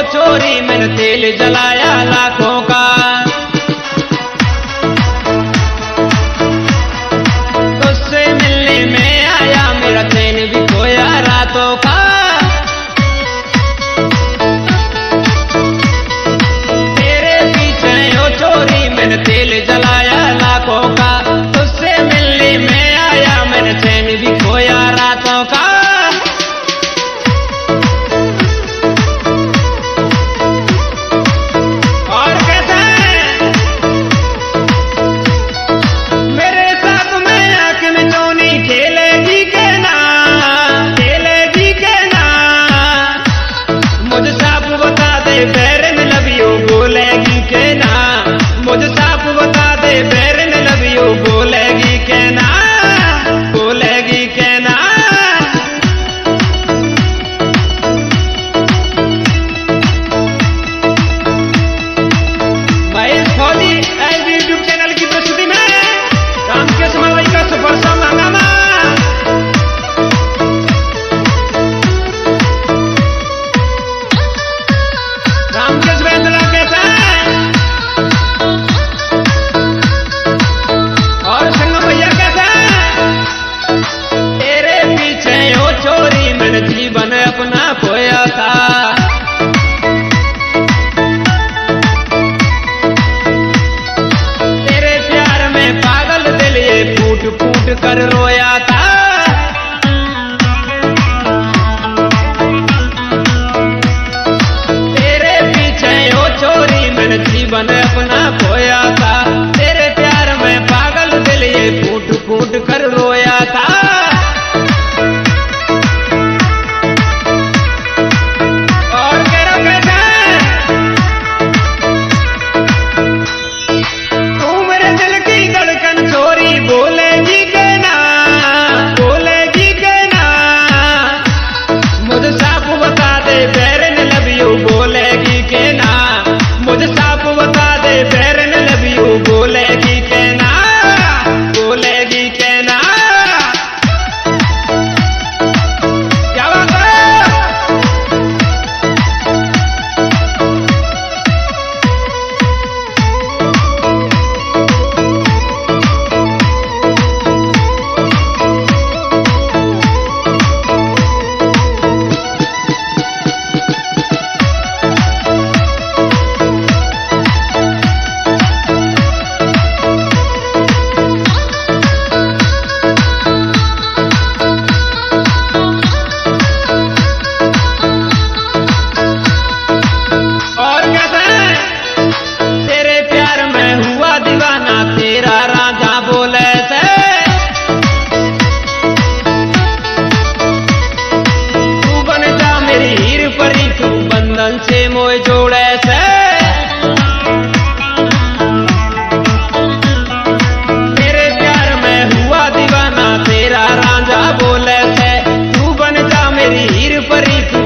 चोरी मैंने तेल जलाया लाखों का। तुझसे मिलने में आया मेरा चैन भी खोया रातों का। तेरे पीछे ओ चोरी मैंने तेल जलाया लाखों का। तुझसे मिलने में आया मैंने चैन भी खोया रातों का। मुझे साफ बता दे बैरन लव यू बोलेगी के ना, बोलेगी के ना। महेश फौजी एज यूट्यूब चैनल की प्रस्तुति में रामकेश मलवई का सुपर सॉन्ग हंगामा। रामकेश बेंदला के साथ जीवन अपना खोया था। तेरे प्यार में पागल दिल ये फूट फूट कर रोया था। तेरे पीछे ओ चोरी मैंने जीवन अपना खोया था। तेरे प्यार में पागल दिल ये फूट फूट कर रोया था। मुझे साफ बता दे बैरन लव यू बोलेगी के ना, बोलेगी के ना। क्या बात है? से मोय जोड़े से तेरे प्यार में हुआ दीवाना तेरा रांझा बोले से। तू बन जा मेरी हीर परी।